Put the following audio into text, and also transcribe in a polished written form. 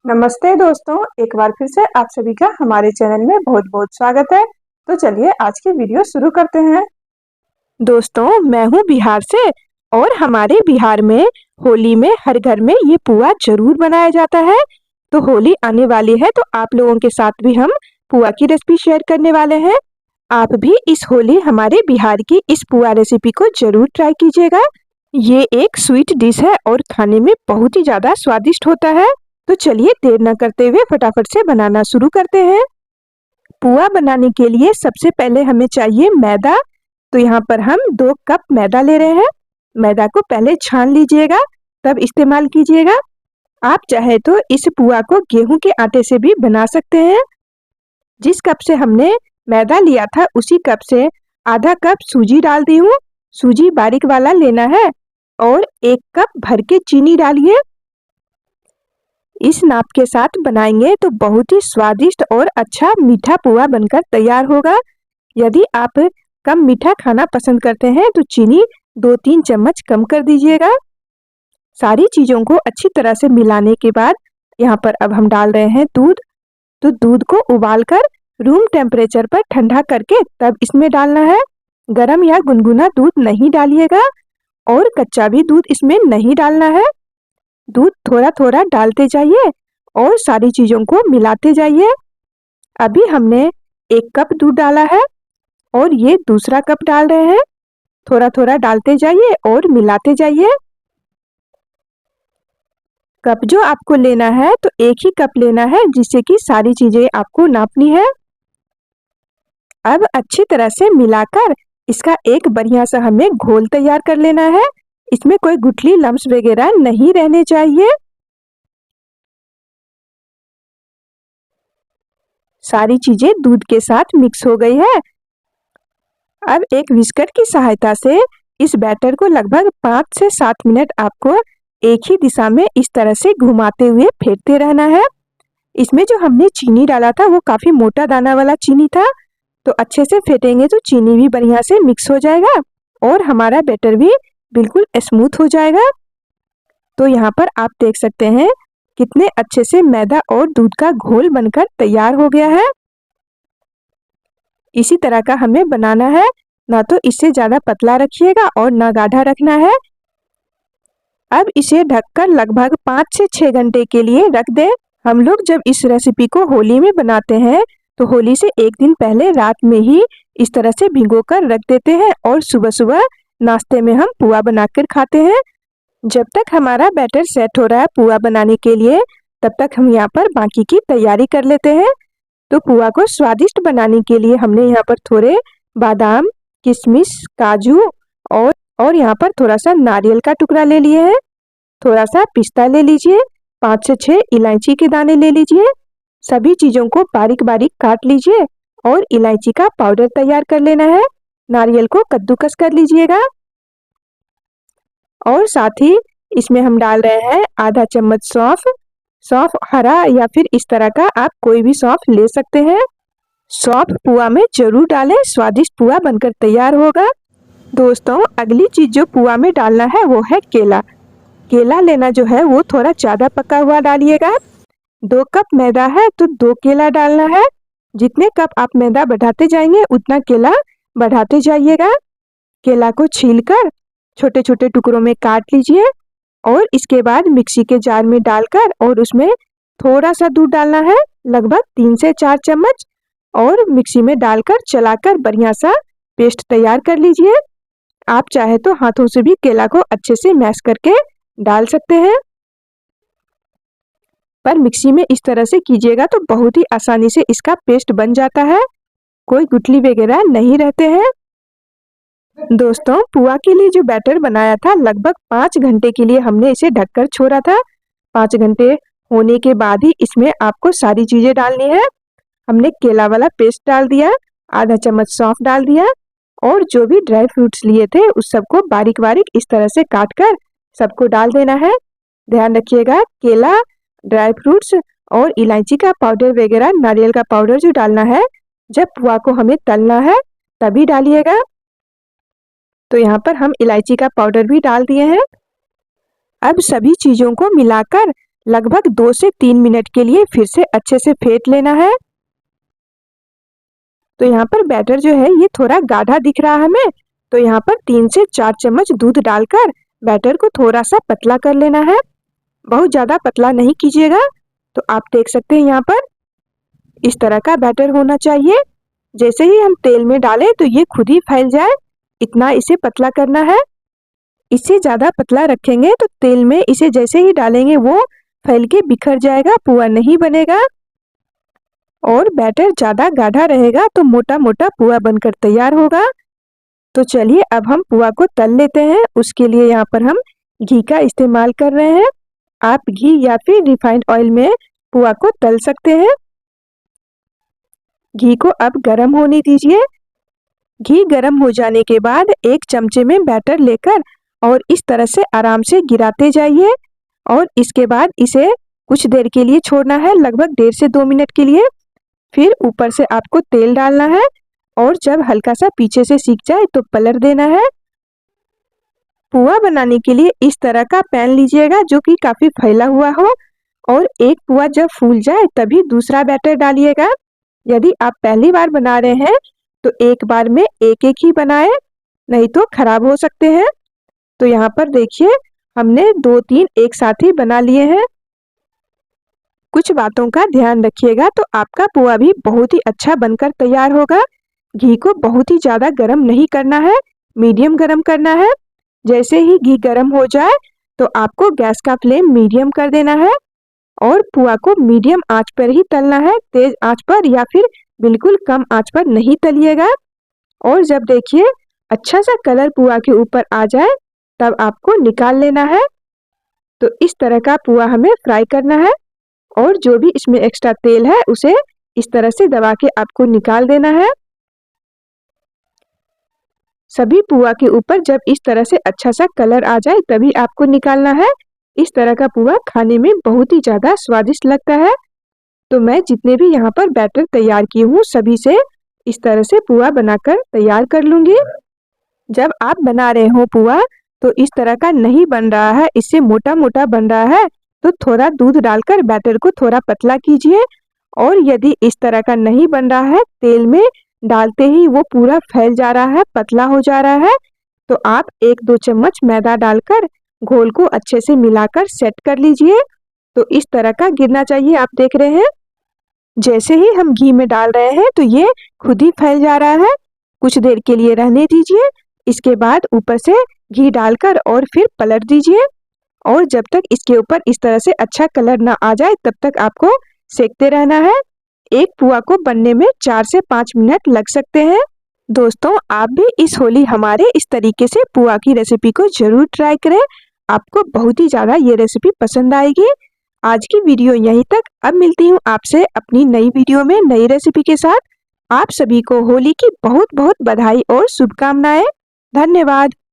नमस्ते दोस्तों, एक बार फिर से आप सभी का हमारे चैनल में बहुत-बहुत स्वागत है। तो चलिए आज की वीडियो शुरू करते हैं। दोस्तों, मैं हूँ बिहार से और हमारे बिहार में होली में हर घर में ये पुआ जरूर बनाया जाता है। तो होली आने वाली है तो आप लोगों के साथ भी हम पुआ की रेसिपी शेयर करने वाले हैं। आप भी इस होली हमारे बिहार की इस पुआ रेसिपी को जरूर ट्राई कीजिएगा। ये एक स्वीट डिश है और खाने में बहुत ही ज्यादा स्वादिष्ट होता है। तो चलिए देर न करते हुए फटाफट से बनाना शुरू करते हैं। पुआ बनाने के लिए सबसे पहले हमें चाहिए मैदा। तो यहाँ पर हम 2 कप मैदा ले रहे हैं। मैदा को पहले छान लीजिएगा तब इस्तेमाल कीजिएगा। आप चाहे तो इस पुआ को गेहूं के आटे से भी बना सकते हैं। जिस कप से हमने मैदा लिया था उसी कप से आधा कप सूजी डाल दी हूँ। सूजी बारीक वाला लेना है और 1 कप भर के चीनी डालिए। इस नाप के साथ बनाएंगे तो बहुत ही स्वादिष्ट और अच्छा मीठा पुआ बनकर तैयार होगा। यदि आप कम मीठा खाना पसंद करते हैं तो चीनी 2-3 चम्मच कम कर दीजिएगा। सारी चीज़ों को अच्छी तरह से मिलाने के बाद यहाँ पर अब हम डाल रहे हैं दूध। तो दूध को उबालकर रूम टेम्परेचर पर ठंडा करके तब इसमें डालना है। गरम या गुनगुना दूध नहीं डालिएगा और कच्चा भी दूध इसमें नहीं डालना है। दूध थोड़ा थोड़ा डालते जाइए और सारी चीज़ों को मिलाते जाइए। अभी हमने 1 कप दूध डाला है और ये दूसरा कप डाल रहे हैं। थोड़ा थोड़ा डालते जाइए और मिलाते जाइए। कप जो आपको लेना है तो एक ही कप लेना है जिससे कि सारी चीज़ें आपको नापनी है। अब अच्छी तरह से मिलाकर इसका एक बढ़िया सा हमें घोल तैयार कर लेना है। इसमें कोई गुठली लम्स वगैरह नहीं रहने चाहिए। सारी चीजें दूध के साथ मिक्स हो गई है। अब एक विस्कर की सहायता से इस बैटर को लगभग 5 से 7 मिनट आपको एक ही दिशा में इस तरह से घुमाते हुए फेंटते रहना है। इसमें जो हमने चीनी डाला था वो काफी मोटा दाना वाला चीनी था। तो अच्छे से फेंटेंगे तो चीनी भी बढ़िया से मिक्स हो जाएगा और हमारा बैटर भी बिल्कुल स्मूथ हो जाएगा। तो यहाँ पर आप देख सकते हैं कितने अच्छे से मैदा और दूध का घोल बनकर तैयार हो गया है। इसी तरह का हमें बनाना है, ना तो इससे ज्यादा पतला रखिएगा और ना गाढ़ा रखना है। अब इसे ढककर लगभग 5 से 6 घंटे के लिए रख दें। हम लोग जब इस रेसिपी को होली में बनाते हैं तो होली से एक दिन पहले रात में ही इस तरह से भिगोकर रख देते हैं और सुबह सुबह नाश्ते में हम पुआ बनाकर खाते हैं। जब तक हमारा बैटर सेट हो रहा है पुआ बनाने के लिए तब तक हम यहाँ पर बाकी की तैयारी कर लेते हैं। तो पुआ को स्वादिष्ट बनाने के लिए हमने यहाँ पर थोड़े बादाम, किशमिश, काजू और यहाँ पर थोड़ा सा नारियल का टुकड़ा ले लिए हैं। थोड़ा सा पिस्ता ले लीजिए, 5 से 6 इलायची के दाने ले लीजिए। सभी चीज़ों को बारीक बारीक काट लीजिए और इलायची का पाउडर तैयार कर लेना है। नारियल को कद्दूकस कर लीजिएगा और साथ ही इसमें हम डाल रहे हैं आधा चम्मच सौंफ। सौंफ हरा या फिर इस तरह का आप कोई भी सौंफ ले सकते हैं। सौंफ पुआ में जरूर डालें, स्वादिष्ट पुआ बनकर तैयार होगा। दोस्तों, अगली चीज जो पुआ में डालना है वो है केला। केला लेना जो है वो थोड़ा ज्यादा पका हुआ डालिएगा। 2 कप मैदा है तो 2 केला डालना है। जितने कप आप मैदा बढ़ाते जाएंगे उतना केला बढ़ाते जाइएगा। केला को छीलकर छोटे छोटे टुकड़ों में काट लीजिए और इसके बाद मिक्सी के जार में डालकर और उसमें थोड़ा सा दूध डालना है, लगभग 3 से 4 चम्मच, और मिक्सी में डालकर चलाकर बढ़िया सा पेस्ट तैयार कर लीजिए। आप चाहे तो हाथों से भी केला को अच्छे से मैश करके डाल सकते हैं, पर मिक्सी में इस तरह से कीजिएगा तो बहुत ही आसानी से इसका पेस्ट बन जाता है। कोई गुठली वगैरह नहीं रहते हैं। दोस्तों, पुआ के लिए जो बैटर बनाया था लगभग 5 घंटे के लिए हमने इसे ढककर छोड़ा था। 5 घंटे होने के बाद ही इसमें आपको सारी चीजें डालनी है। हमने केला वाला पेस्ट डाल दिया, आधा चम्मच सौंफ डाल दिया और जो भी ड्राई फ्रूट्स लिए थे उस सबको बारीक बारीक इस तरह से काट कर सबको डाल देना है। ध्यान रखिएगा केला, ड्राई फ्रूट्स और इलायची का पाउडर वगैरह, नारियल का पाउडर जो डालना है जब पुआ को हमें तलना है तभी डालिएगा। तो यहाँ पर हम इलायची का पाउडर भी डाल दिए हैं। अब सभी चीजों को मिलाकर लगभग 2 से 3 मिनट के लिए फिर से अच्छे से फेंट लेना है। तो यहाँ पर बैटर जो है ये थोड़ा गाढ़ा दिख रहा है हमें, तो यहाँ पर 3 से 4 चम्मच दूध डालकर बैटर को थोड़ा सा पतला कर लेना है। बहुत ज़्यादा पतला नहीं कीजिएगा। तो आप देख सकते हैं यहाँ पर इस तरह का बैटर होना चाहिए। जैसे ही हम तेल में डालें तो ये खुद ही फैल जाए, इतना इसे पतला करना है। इससे ज़्यादा पतला रखेंगे तो तेल में इसे जैसे ही डालेंगे वो फैल के बिखर जाएगा, पुआ नहीं बनेगा। और बैटर ज़्यादा गाढ़ा रहेगा तो मोटा मोटा पुआ बनकर तैयार होगा। तो चलिए अब हम पुआ को तल लेते हैं। उसके लिए यहाँ पर हम घी का इस्तेमाल कर रहे हैं। आप घी या फिर रिफाइंड ऑयल में पुआ को तल सकते हैं। घी को अब गर्म होने दीजिए। घी गर्म हो जाने के बाद एक चमचे में बैटर लेकर और इस तरह से आराम से गिराते जाइए और इसके बाद इसे कुछ देर के लिए छोड़ना है, लगभग 1.5 से 2 मिनट के लिए। फिर ऊपर से आपको तेल डालना है और जब हल्का सा पीछे से सिक जाए तो पलट देना है। पुआ बनाने के लिए इस तरह का पैन लीजिएगा जो कि काफ़ी फैला हुआ हो और एक पुआ जब फूल जाए तभी दूसरा बैटर डालिएगा। यदि आप पहली बार बना रहे हैं तो एक बार में एक एक ही बनाएं, नहीं तो खराब हो सकते हैं। तो यहाँ पर देखिए हमने 2-3 एक साथ ही बना लिए हैं। कुछ बातों का ध्यान रखिएगा तो आपका पुआ भी बहुत ही अच्छा बनकर तैयार होगा। घी को बहुत ही ज़्यादा गर्म नहीं करना है, मीडियम गर्म करना है। जैसे ही घी गर्म हो जाए तो आपको गैस का फ्लेम मीडियम कर देना है और पुआ को मीडियम आंच पर ही तलना है, तेज आंच पर या फिर बिल्कुल कम आंच पर नहीं तलिएगा। और जब देखिए अच्छा सा कलर पुआ के ऊपर आ जाए तब आपको निकाल लेना है। तो इस तरह का पुआ हमें फ्राई करना है और जो भी इसमें एक्स्ट्रा तेल है उसे इस तरह से दबा के आपको निकाल देना है। सभी पुआ के ऊपर जब इस तरह से अच्छा सा कलर आ जाए तभी आपको निकालना है। इस तरह का पुआ खाने में बहुत ही ज़्यादा स्वादिष्ट लगता है। तो मैं जितने भी यहाँ पर बैटर तैयार की हूँ सभी से इस तरह से पुआ बनाकर तैयार कर लूँगी। जब आप बना रहे हो पुआ तो इस तरह का नहीं बन रहा है, इससे मोटा मोटा बन रहा है तो थोड़ा दूध डालकर बैटर को थोड़ा पतला कीजिए। और यदि इस तरह का नहीं बन रहा है, तेल में डालते ही वो पूरा फैल जा रहा है, पतला हो जा रहा है, तो आप 1-2 चम्मच मैदा डालकर घोल को अच्छे से मिलाकर सेट कर लीजिए। तो इस तरह का गिरना चाहिए, आप देख रहे हैं। जैसे ही हम घी में डाल रहे हैं तो ये खुद ही फैल जा रहा है। कुछ देर के लिए रहने दीजिए। इसके बाद ऊपर से घी डालकर और फिर पलट दीजिए और जब तक इसके ऊपर इस तरह से अच्छा कलर ना आ जाए तब तक आपको सेकते रहना है। एक पुआ को बनने में 4 से 5 मिनट लग सकते हैं। दोस्तों आप भी इस होली हमारे इस तरीके से पुआ की रेसिपी को जरूर ट्राई करें। आपको बहुत ही ज़्यादा ये रेसिपी पसंद आएगी। आज की वीडियो यहीं तक। अब मिलती हूँ आपसे अपनी नई वीडियो में नई रेसिपी के साथ। आप सभी को होली की बहुत बहुत बधाई और शुभकामनाएं। धन्यवाद।